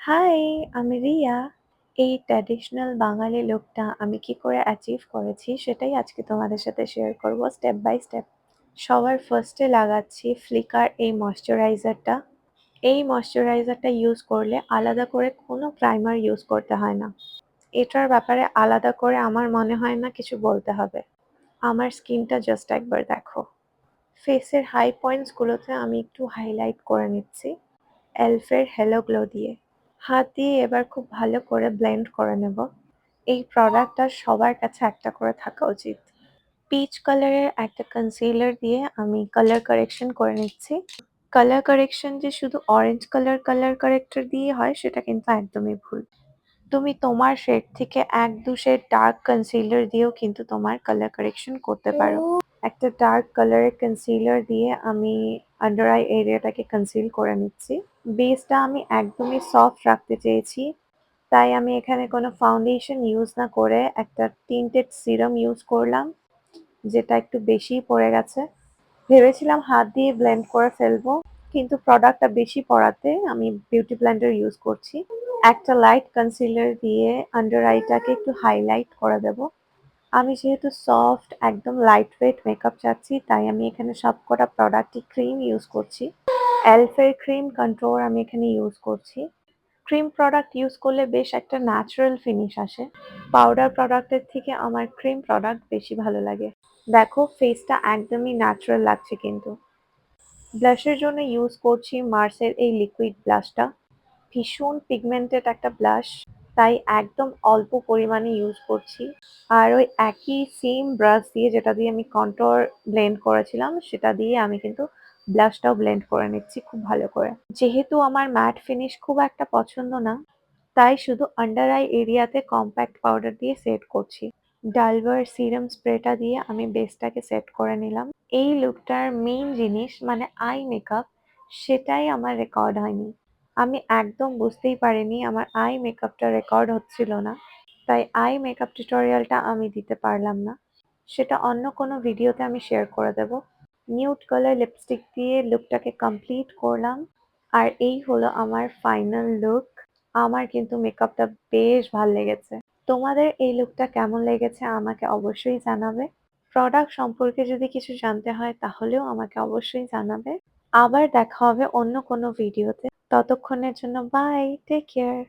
High, আমি রিয়া। এই traditional বাঙালি লুকটা আমি কি করে অ্যাচিভ করেছি সেটাই আজকে তোমাদের সাথে শেয়ার করব স্টেপ বাই স্টেপ। সবার ফার্স্টে লাগাচ্ছি ফ্লিকার এই ময়শ্চারাইজারটা। এই ময়শ্চারাইজারটা ইউজ করলে আলাদা করে কোনো প্রাইমার ইউজ করতে হয় না। এটার ব্যাপারে আলাদা করে আমার মনে হয় না কিছু বলতে হবে। আমার স্কিনটা জাস্ট একবার দেখো। ফেসের হাই পয়েন্টসগুলোতে আমি একটু হাইলাইট করে নিচ্ছি এলফের হেলো গ্লো দিয়ে। হাত দিয়ে এবার খুব ভালো করে ব্লেন্ড করে নেব। এই প্রোডাক্টটা সবার কাছে একটা করে থাকা উচিত। পিচ কালারের একটা কনসিলার দিয়ে আমি কালার কারেকশন করে নিচ্ছি। কালার কারেকশন যে শুধু অরেঞ্জ কালার কারেক্টর দিয়ে হয় সেটা কিন্তু একদমই ভুল। তুমি তোমার শেড থেকে ১-২ শেড ডার্ক কনসিলার দিয়েও কিন্তু তোমার কালার কারেকশন করতে পারো। একটা ডার্ক কালারের কনসিলার দিয়ে আমি আন্ডার আই এরিয়াটাকে কনসিল করে নিচ্ছি। বেসটা আমি একদমই সফট রাখতে চেয়েছি, তাই আমি এখানে কোনো ফাউন্ডেশন ইউজ না করে একটা টিন্টেড সিরাম ইউজ করলাম, যেটা একটু বেশিই পড়ে গেছে। ভেবেছিলাম হাত দিয়ে ব্লেন্ড করে ফেলবো, কিন্তু প্রোডাক্টটা বেশি পড়াতে আমি বিউটি ব্লেন্ডার ইউজ করছি। একটা লাইট কনসিলার দিয়ে আন্ডার আইটাকে একটু হাইলাইট করে দেব। আমি যেহেতু সফট একদম লাইট ওয়েট মেকআপ চাচ্ছি, তাই আমি এখানে সবকটা প্রোডাক্টই ক্রিম ইউজ করছি। এলফের ক্রিম কন্ট্রোল আমি এখানে ইউজ করছি। ক্রিম প্রোডাক্ট ইউজ করলে বেশ একটা ন্যাচারাল ফিনিশ আসে। পাউডার প্রোডাক্টের থেকে আমার ক্রিম প্রোডাক্ট বেশি ভালো লাগে। দেখো ফেসটা একদমই ন্যাচারাল লাগছে কিন্তু। ব্লাশের জন্য ইউজ করছি মার্সের এই লিকুইড ব্লাশটা। ভীষণ পিগমেন্টেড একটা ব্লাশ, তাই একদম অল্প পরিমাণে ইউজ করছি। আর ওই একই সেম ব্রাশ দিয়ে যেটা দিয়ে আমি কন্ট্যুর ব্লেন্ড করেছিলাম সেটা দিয়ে আমি কিন্তু ব্লাশটাও ব্লেন্ড করে নিচ্ছি খুব ভালো করে। যেহেতু আমার ম্যাট ফিনিশ খুব একটা পছন্দ না, তাই শুধু আন্ডার আই এরিয়াতে কম্প্যাক্ট পাউডার দিয়ে সেট করছি। ডালবার সিরাম স্প্রেটা দিয়ে আমি বেসটাকে সেট করে নিলাম। এই লুকটার মেইন জিনিস মানে আই মেকআপ, সেটাই আমার রেকর্ড হয়নি। আমি একদম বুঝতেই পারিনি আমার আই মেকআপটা রেকর্ড হচ্ছিল না, তাই আই মেকআপ টিউটোরিয়ালটা আমি দিতে পারলাম না। সেটা অন্য কোনো ভিডিওতে আমি শেয়ার করে দেব। নিউড কালার লিপস্টিক দিয়ে লুকটাকে কমপ্লিট করলাম। আর এই হলো আমার ফাইনাল লুক। আমার কিন্তু মেকআপটা বেশ ভাল লেগেছে। তোমাদের এই লুকটা কেমন লেগেছে আমাকে অবশ্যই জানাবে। প্রোডাক্ট সম্পর্কে যদি কিছু জানতে হয় তাহলেও আমাকে অবশ্যই জানাবে। আবার দেখা হবে অন্য কোনো ভিডিওতে। ততক্ষণের জন্য বাই, টেক কেয়ার।